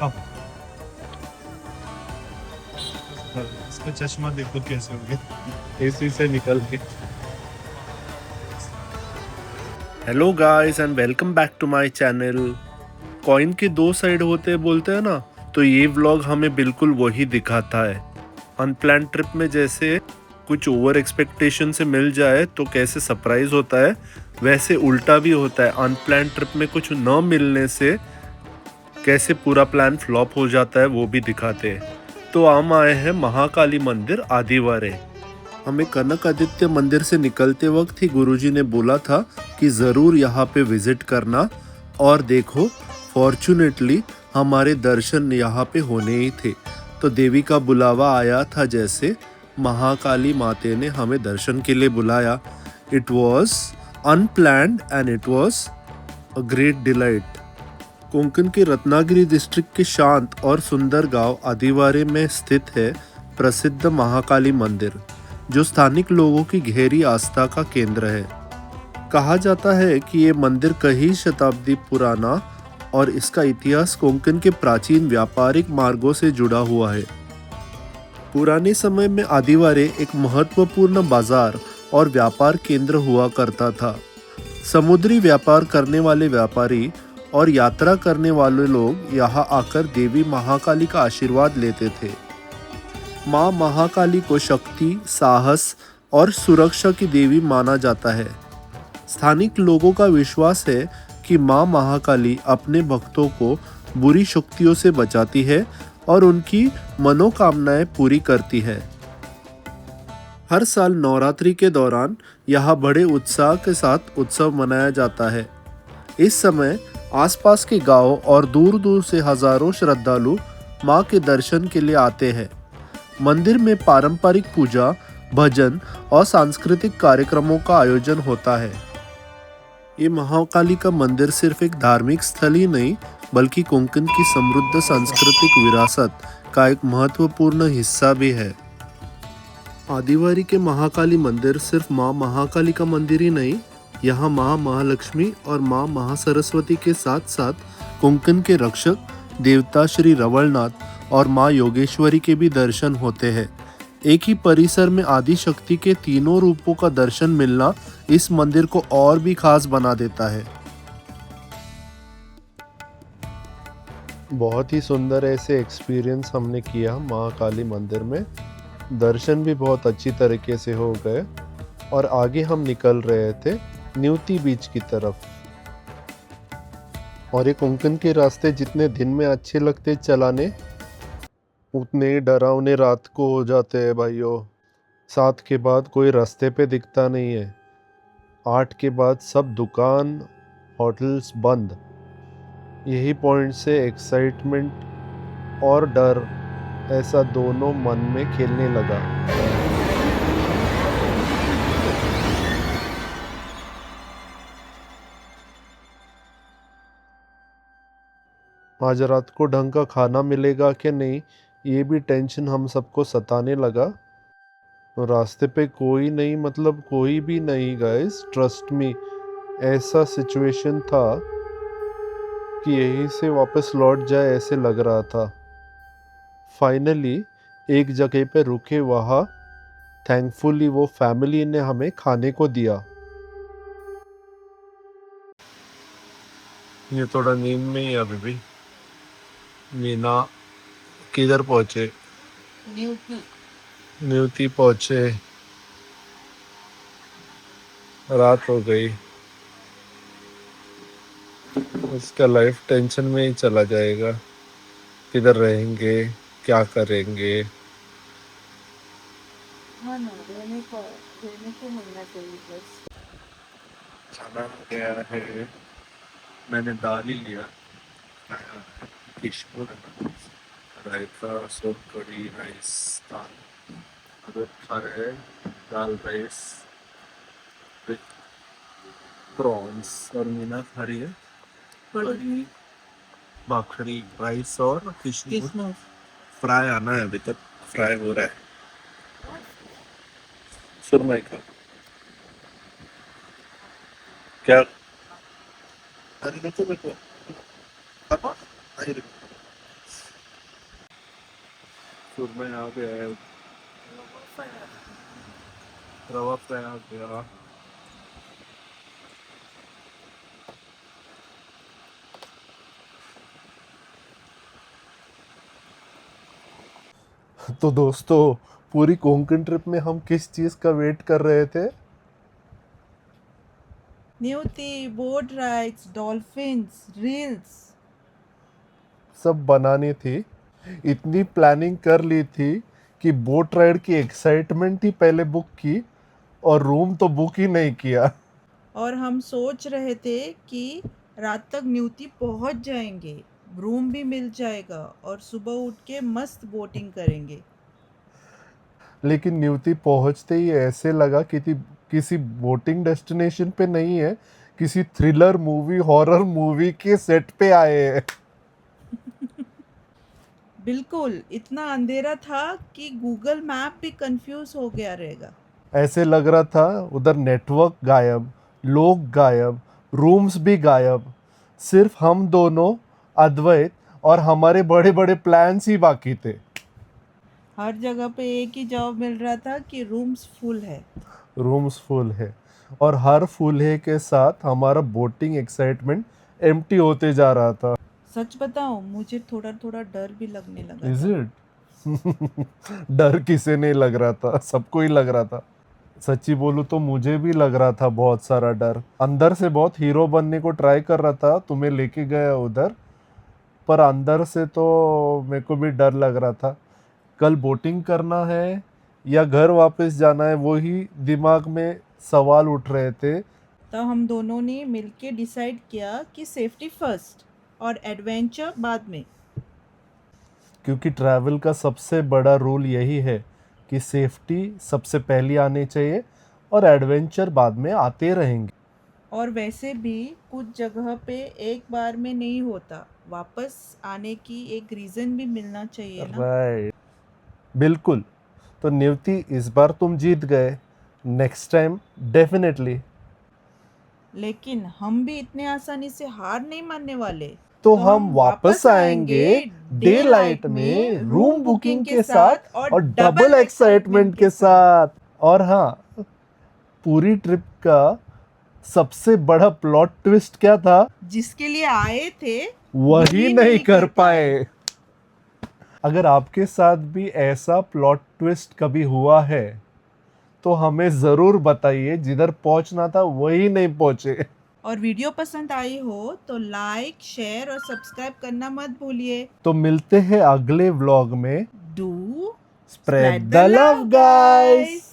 अब इसका चश्मा देखो कैसे हो गया एसी से निकल के। Hello guys and welcome back to my channel. Coin के दो साइड होते हैं बोलते हैं ना, तो ये व्लॉग हमें बिल्कुल वही दिखाता है। अनप्लान ट्रिप में जैसे कुछ ओवर एक्सपेक्टेशन से मिल जाए तो कैसे सरप्राइज होता है, वैसे उल्टा भी होता है। अनप्लान ट्रिप में कुछ न मिलने से कैसे पूरा प्लान फ्लॉप हो जाता है वो भी दिखाते हैं। तो हम आए हैं महाकाली मंदिर आदिवारे। हमें कनक आदित्य मंदिर से निकलते वक्त ही गुरुजी ने बोला था कि ज़रूर यहाँ पे विजिट करना, और देखो फॉर्चुनेटली हमारे दर्शन यहाँ पे होने ही थे। तो देवी का बुलावा आया था, जैसे महाकाली माते ने हमें दर्शन के लिए बुलाया। It was unplanned and it was a great delight. Konkan के रत्नागिरी डिस्ट्रिक्ट के शांत और सुंदर गांव आदिवारे में स्थित है प्रसिद्ध महाकाली मंदिर, जो स्थानिक लोगों की गहरी आस्था का केंद्र है। कहा जाता है कि ये मंदिर कई शताब्दी पुराना और इसका इतिहास कोंकण के प्राचीन व्यापारिक मार्गों से जुड़ा हुआ है। पुराने समय में आदिवारे एक महत्वपूर्ण बाजार और व्यापार केंद्र हुआ करता था। समुद्री व्यापार करने वाले व्यापारी और यात्रा करने वाले लोग यहाँ आकर देवी महाकाली का आशीर्वाद लेते थे। माँ महाकाली को शक्ति, साहस और सुरक्षा की देवी माना जाता है। स्थानिक लोगों का विश्वास है कि माँ महाकाली अपने भक्तों को बुरी शक्तियों से बचाती है और उनकी मनोकामनाएं पूरी करती है। हर साल नवरात्रि के दौरान यहाँ बड़े उत्साह के साथ उत्सव मनाया जाता है। इस समय आसपास के गांव और दूर दूर से हजारों श्रद्धालु माँ के दर्शन के लिए आते हैं। मंदिर में पारंपरिक पूजा, भजन और सांस्कृतिक कार्यक्रमों का आयोजन होता है। ये महाकाली का मंदिर सिर्फ एक धार्मिक स्थल ही नहीं, बल्कि कोंकण की समृद्ध सांस्कृतिक विरासत का एक महत्वपूर्ण हिस्सा भी है। आदिवारी के महाकाली मंदिर सिर्फ माँ महाकाली का मंदिर ही नहीं, यहाँ माँ महालक्ष्मी और माँ महासरस्वती के साथ साथ कोंकण के रक्षक देवता श्री रवलनाथ और माँ योगेश्वरी के भी दर्शन होते हैं। एक ही परिसर में आदि शक्ति के तीनों रूपों का दर्शन मिलना इस मंदिर को और भी खास बना देता है। बहुत ही सुंदर ऐसे एक्सपीरियंस हमने किया महाकाली मंदिर में। दर्शन भी बहुत अच्छी तरीके से हो गए और आगे हम निकल रहे थे न्यूती बीच की तरफ। और ये कोंकण के रास्ते जितने दिन में अच्छे लगते चलाने, उतने डरावने रात को हो जाते हैं भाइयों। 7 के बाद कोई रास्ते पे दिखता नहीं है। 8 के बाद सब दुकान, होटल्स बंद। यही पॉइंट से एक्साइटमेंट और डर ऐसा दोनों मन में खेलने लगा। आज रात को ढंग का खाना मिलेगा कि नहीं, ये भी टेंशन हम सबको सताने लगा। रास्ते पे कोई नहीं, मतलब कोई भी नहीं गाइस, ट्रस्ट मी। ऐसा सिचुएशन था कि यहीं से वापस लौट जाए ऐसे लग रहा था। फाइनली एक जगह पे रुके, वहाँ थैंकफुली वो फैमिली ने हमें खाने को दिया। ये थोड़ा नींद में ही है अभी भी। मीना किधर पहुंचे? न्यूती पहुंचे। रात हो गई। उसका लाइफ टेंशन में ही चला जाएगा। किधर रहेंगे, क्या करेंगे। खाना गया है, मैंने दाल ही लिया। किशमिश, रायता, सोप कड़ी, राइस, दाल। अगर खा रहे हैं दाल राइस विथ प्रॉन्स, और मीना खा रही है कड़ी, भाखरी, राइस और किशमिश। फ्राई आना है, अभी तक फ्राई हो रहा है। सुरमई का क्या? अरे देखो देखो, पापा, आई देखो। सुरमा आ गया, रवा फ्राई आ गया। तो दोस्तों, पूरी कोंकण ट्रिप में हम किस चीज़ का वेट कर रहे थे? न्यूटी, बोट राइड्स, डॉल्फिन्स, रील्स। सब बनानी थी। इतनी प्लानिंग कर ली थी कि बोट राइड की एक्साइटमेंट ही पहले बुक की और रूम तो बुक ही नहीं किया। और हम सोच रहे थे कि रात तक न्यूटी पहुंच जाएंगे, रूम भी मिल जाएगा और सुबह उठ के मस्त बोटिंग करेंगे। लेकिन न्यूती पहुंचते ही ऐसे लगा कि किसी बोटिंग डेस्टिनेशन पे नहीं है, किसी थ्रिलर मूवी, हॉरर मूवी के सेट पे आए हैं। बिल्कुल, इतना अंधेरा था कि गूगल मैप भी कंफ्यूज हो गया रहेगा। ऐसे लग रहा था उधर नेटवर्क गायब, लोग गायब, रूम्स भी गायब, सिर्फ हम दोनों, अद्वैत और हमारे बड़े बड़े प्लान्स ही बाकी थे। हर जगह पे एक ही जवाब मिल रहा था कि रूम्स फुल है। रूम्स फुल है, और हर फुल है के साथ हमारा बोटिंग एक्साइटमेंट एम्प्टी होते जा रहा था। सच बताऊं, मुझे थोड़ा थोड़ा डर भी लगने लगा इज था। इट? डर किसे नहीं लग रहा था, सबको ही लग रहा था। सच्ची बोलूं तो मुझे भी लग रहा था बहुत सारा डर। अंदर से बहुत हीरो बनने को ट्राई कर रहा था, तुम्हें लेके गया उधर, पर अंदर से तो मेरे को भी डर लग रहा था। कल बोटिंग करना है या घर वापस जाना है, वही दिमाग में सवाल उठ रहे थे। तो हम दोनों ने मिलके डिसाइड किया कि सेफ्टी फर्स्ट और एडवेंचर बाद में। क्योंकि ट्रैवल का सबसे बड़ा रूल यही है कि सेफ्टी सबसे पहले आनी चाहिए और एडवेंचर बाद में आते रहेंगे। और वैसे भी कुछ जगह पे एक बार में नहीं होता, वापस आने की एक रीज़न भी मिलना चाहिए ना। राइट, बिल्कुल। तो निवती, इस बार तुम जीत गए, नेक्स्ट टाइम डेफिनेटली। लेकिन हम भी इतने आसानी से हार नहीं मानने वाले। तो हम वापस आएंगे डे लाइट में, रूम बुकिंग के साथ और डबल एक्साइटमेंट के साथ। और हाँ, पूरी ट्रिप का सबसे बड़ा प्लॉट ट्विस्ट क्या था? जिसके लिए आए थे वही नहीं कर पाए। अगर आपके साथ भी ऐसा प्लॉट ट्विस्ट कभी हुआ है तो हमें जरूर बताइए। जिधर पहुंचना था वही नहीं पहुंचे। और वीडियो पसंद आई हो तो लाइक, शेयर और सब्सक्राइब करना मत भूलिए। तो मिलते हैं अगले व्लॉग में। Do spread the love guys.